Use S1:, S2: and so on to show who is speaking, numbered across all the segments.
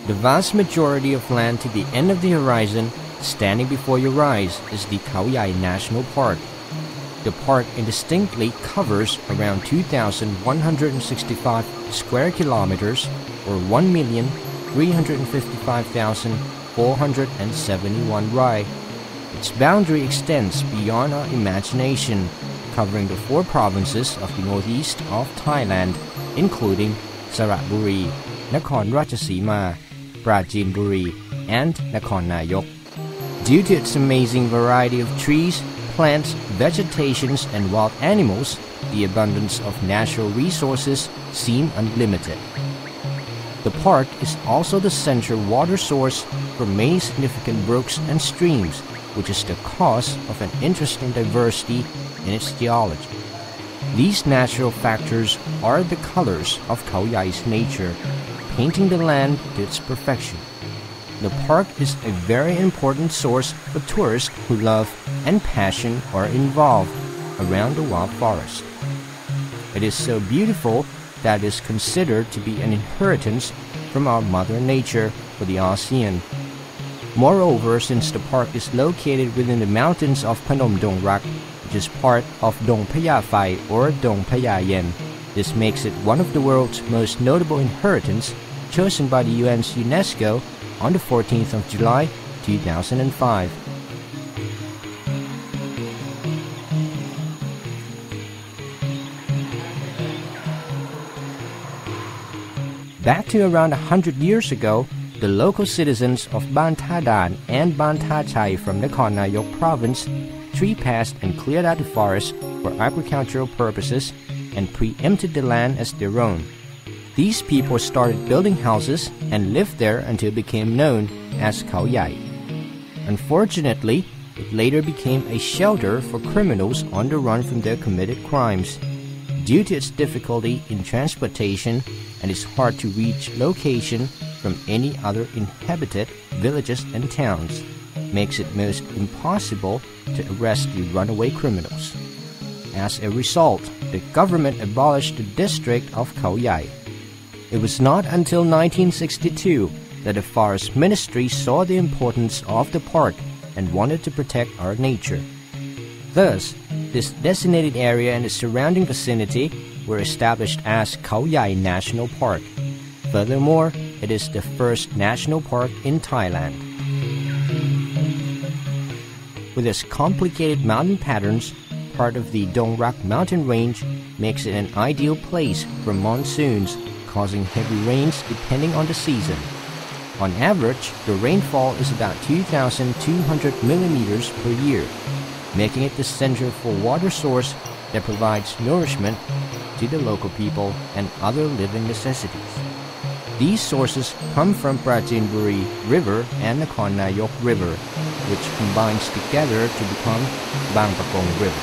S1: The vast majority of land to the end of the horizon, standing before your eyes, is the Khao Yai National Park. The park indistinctly covers around 2,165 square kilometers, or 1,355,471 rai. Its boundary extends beyond our imagination, covering the 4 provinces of the northeast of Thailand, including Saratburi, Nakhon Ratchasima, Pratchinburi, and Nakhon Nayok. Due to its amazing variety of trees, plants, vegetations, and wild animals, the abundance of natural resources seem unlimited. The park is also the central water source for many significant brooks and streams, which is the cause of an interesting diversity in its geology. These natural factors are the colors of Khao Yai's nature, painting the land to its perfection. The park is a very important source for tourists who love and passion are involved around the wild forest. It is so beautiful that it is considered to be an inheritance from our Mother Nature for the ASEAN. Moreover, since the park is located within the mountains of Phnom Dong Rak, which is part of Dong Phaya Phai or Dong Phaya Yen, this makes it one of the world's most notable inheritance, chosen by the UN's UNESCO on the 14th of July, 2005. Back to around 100 years ago, the local citizens of Ban Tha Dan and Ban Tha Chai from Nakhon Nayok province trespassed and cleared out the forest for agricultural purposes and preempted the land as their own. These people started building houses and lived there until it became known as Khao Yai. Unfortunately, it later became a shelter for criminals on the run from their committed crimes. Due to its difficulty in transportation and its hard to reach location from any other inhabited villages and towns, makes it most impossible to arrest the runaway criminals. As a result, the government abolished the district of Khao Yai. It was not until 1962 that the Forest Ministry saw the importance of the park and wanted to protect our nature. Thus, this designated area and its surrounding vicinity were established as Khao Yai National Park. Furthermore, it is the first national park in Thailand. With its complicated mountain patterns, part of the Dong Rak mountain range makes it an ideal place for monsoons, causing heavy rains depending on the season. On average, the rainfall is about 2,200 millimeters per year, making it the center for water source that provides nourishment to the local people and other living necessities. These sources come from Pratchinburi River and Nakhon Nayok River, which combines together to become Bang Pakong River.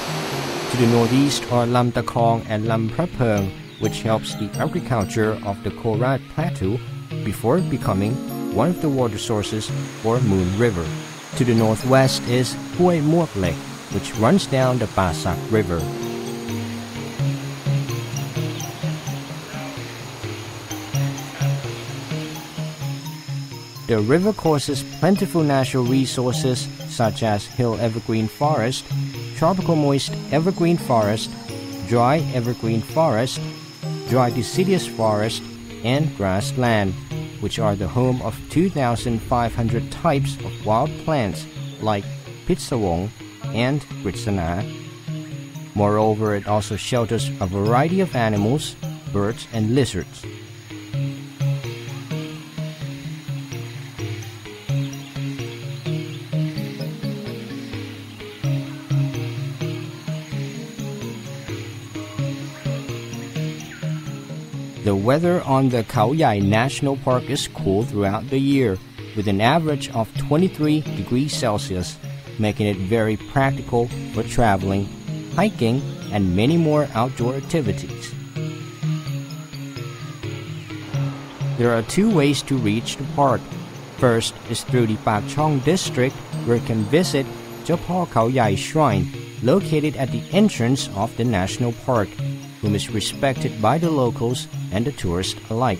S1: To the northeast are Lam Takong and Lam Prapeng, which helps the agriculture of the Korat Plateau before becoming one of the water sources for Moon River. To the northwest is Hue Muak Lake, which runs down the Pasak River. The river causes plentiful natural resources such as hill evergreen forest, tropical moist evergreen forest, dry evergreen forest, dry deciduous forest, and grassland, which are the home of 2,500 types of wild plants like Pitsawong and Gritsana. Moreover, it also shelters a variety of animals, birds, and lizards. The weather on the Khao Yai National Park is cool throughout the year, with an average of 23 degrees Celsius, making it very practical for traveling, hiking, and many more outdoor activities. There are 2 ways to reach the park. First is through the Pak Chong district, where you can visit Jopo Khao Yai Shrine, located at the entrance of the national park, whom is respected by the locals and the tourists alike.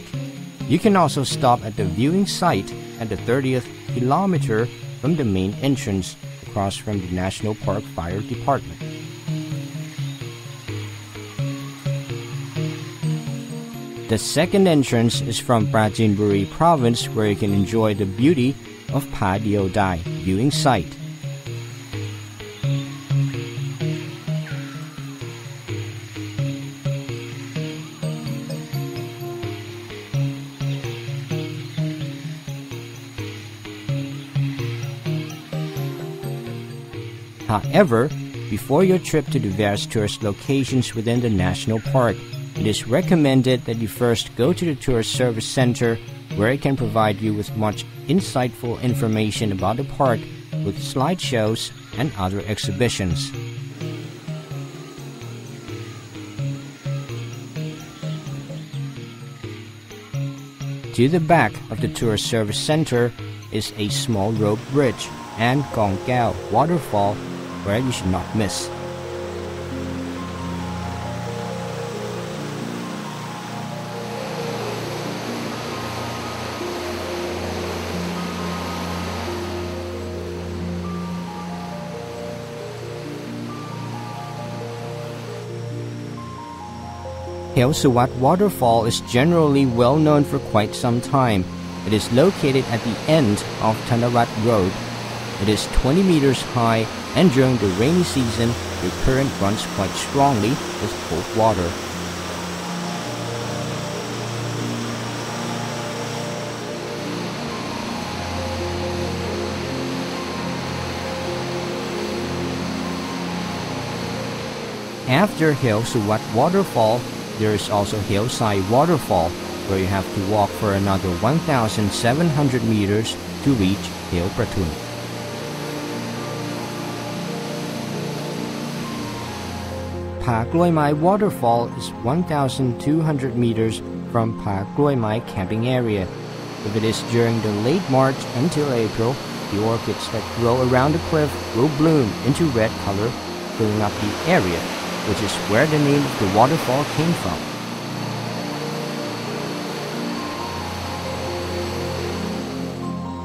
S1: You can also stop at the viewing site at the 30th kilometer from the main entrance across from the National Park Fire Department. The second entrance is from Prachinburi province, where you can enjoy the beauty of Pa Dio Dai viewing site. However, before your trip to the various tourist locations within the national park, it is recommended that you first go to the Tourist Service Center, where it can provide you with much insightful information about the park with slideshows and other exhibitions. To the back of the Tourist Service Center is a small rope bridge and Khao Yai waterfall, where you should not miss. Khao Suwat waterfall is generally well known for quite some time. It is located at the end of Thanarat Road. It is 20 meters high, and during the rainy season, the current runs quite strongly with cold water. After Khao Suwat waterfall, there is also Khao Yai waterfall, where you have to walk for another 1,700 meters to reach Khao Pratun. Pa Kloi Mai waterfall is 1,200 meters from Pa Kloi Mai camping area. If it is during the late March until April, the orchids that grow around the cliff will bloom into red color, filling up the area, which is where the name of the waterfall came from.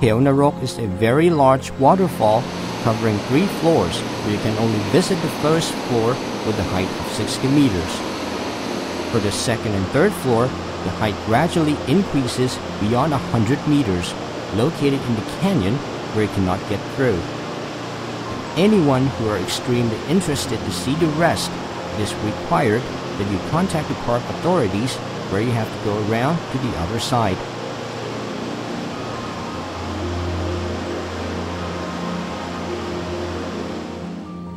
S1: Khao Narok is a very large waterfall covering 3 floors, where you can only visit the first floor with a height of 60 meters. For the second and third floor, the height gradually increases beyond 100 meters, located in the canyon where you cannot get through. Anyone who are extremely interested to see the rest, it is required that you contact the park authorities, where you have to go around to the other side.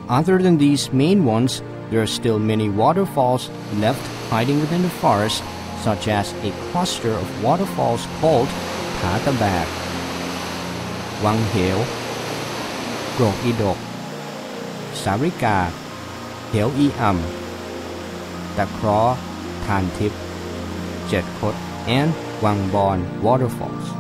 S1: Other than these main ones, there are still many waterfalls left hiding within the forest, such as a cluster of waterfalls called Pa Tabak, Wang Hill, Grok Idok, Sarika, Khao I Am, Takra, Than Tip, Jet Kot, and Wang Bon waterfalls.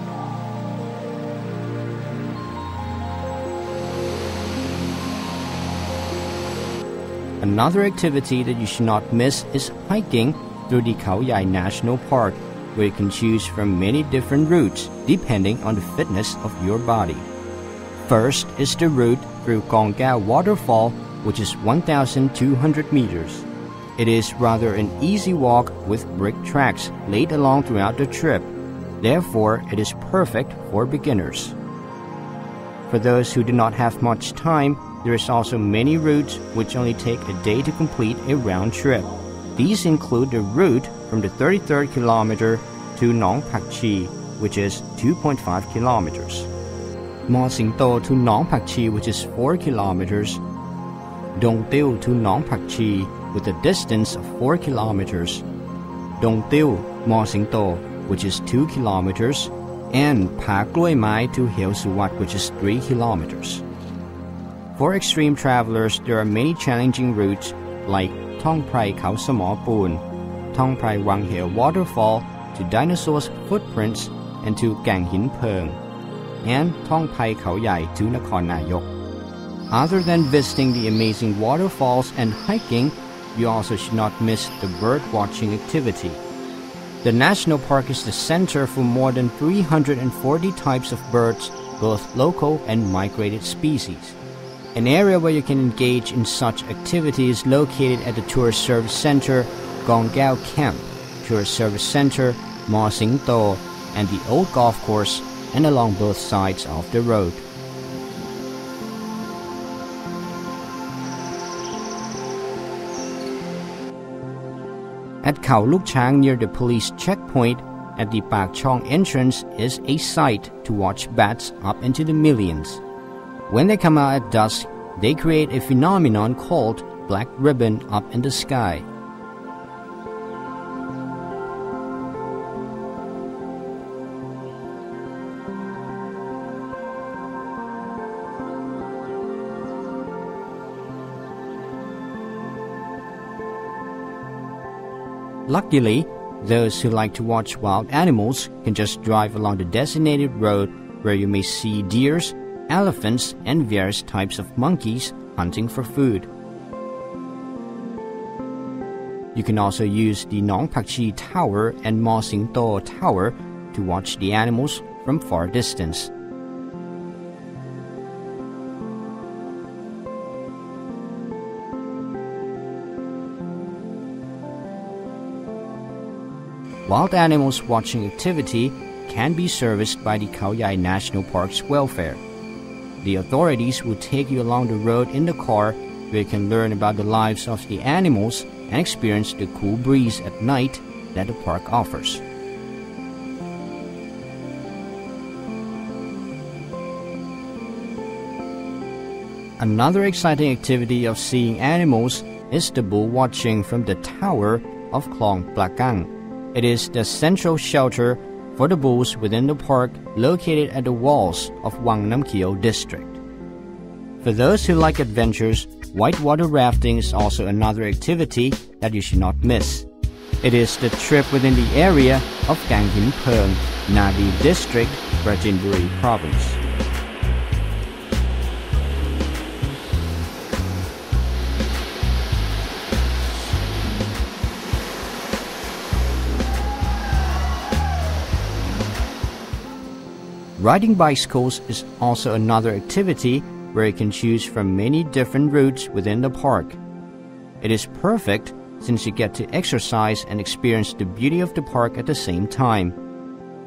S1: Another activity that you should not miss is hiking through the Khao Yai National Park, where you can choose from many different routes depending on the fitness of your body. First is the route through Khao Yai waterfall, which is 1,200 meters. It is rather an easy walk with brick tracks laid along throughout the trip. Therefore, it is perfect for beginners. For those who do not have much time, there is also many routes which only take a day to complete a round trip. These include the route from the 33rd kilometer to Nong Pak Chi, which is 2.5 kilometers. Mo Sing To to Nong Pak Chi, which is 4 kilometers. Dong Tiêu to Nong Pak Chi, with a distance of 4 kilometers. Dong Tiêu, Mo Sing To, which is 2 kilometers. And Pa Kloi Mai to Khao Suwat, which is 3 kilometers. For extreme travelers, there are many challenging routes like Thong Prai Khao Samo Poon, Thong Prai Wang Hill Waterfall to Dinosaurs Footprints and to Gang Hin Peung, and Thong Pai Khao Yai to Nakhon Nayok. Other than visiting the amazing waterfalls and hiking, you also should not miss the bird watching activity. The national park is the center for more than 340 types of birds, both local and migrated species. An area where you can engage in such activities is located at the Tourist Service Center, Gong Gao Camp, Tourist Service Center, Ma Sing To, and the old golf course, and along both sides of the road. At Khao Luk Chang near the police checkpoint at the Pak Chong entrance is a sight to watch bats up into the millions. When they come out at dusk, they create a phenomenon called black ribbon up in the sky. Luckily, those who like to watch wild animals can just drive along the designated road where you may see deers, elephants, and various types of monkeys hunting for food. You can also use the Nong Pak Chi Tower and Ma Sing To Tower to watch the animals from far distance. Wild animals watching activity can be serviced by the Khao Yai National Park's welfare. The authorities will take you along the road in the car where you can learn about the lives of the animals and experience the cool breeze at night that the park offers. Another exciting activity of seeing animals is the bull watching from the tower of Klong Plakang. It is the central shelter for the bulls within the park located at the walls of Wang Nam Kio district. For those who like adventures, whitewater rafting is also another activity that you should not miss. It is the trip within the area of Gang Him Pheung, Nadi district, Prachinburi province. Riding bicycles is also another activity where you can choose from many different routes within the park. It is perfect since you get to exercise and experience the beauty of the park at the same time.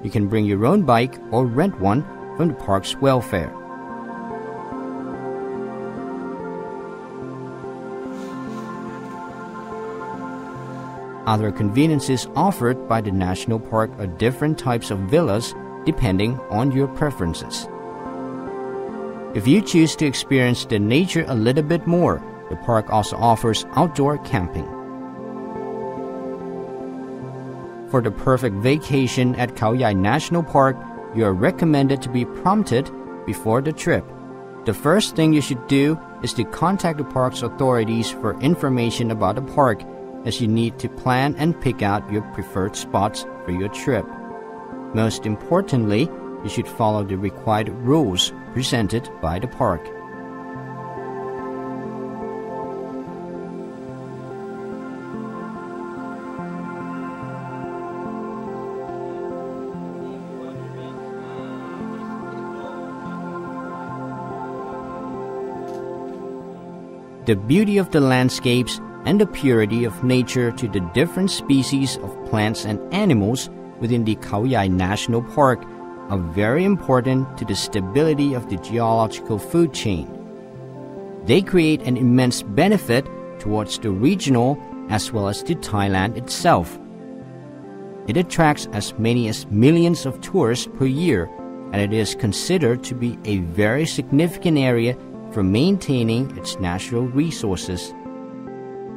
S1: You can bring your own bike or rent one from the park's welfare. Other conveniences offered by the national park are different types of villas depending on your preferences. If you choose to experience the nature a little bit more, the park also offers outdoor camping. For the perfect vacation at Khao Yai National Park, you are recommended to be prompted before the trip. The first thing you should do is to contact the park's authorities for information about the park, as you need to plan and pick out your preferred spots for your trip. Most importantly, you should follow the required rules presented by the park. The beauty of the landscapes and the purity of nature to the different species of plants and animals within the Khao Yai National Park are very important to the stability of the geological food chain. They create an immense benefit towards the regional as well as to Thailand itself. It attracts as many as millions of tourists per year, and it is considered to be a very significant area for maintaining its natural resources.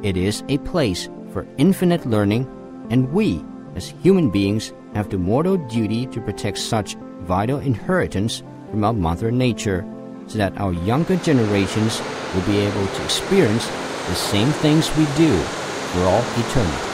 S1: It is a place for infinite learning, and we, as human beings, have the moral duty to protect such vital inheritance from our Mother Nature, so that our younger generations will be able to experience the same things we do for all eternity.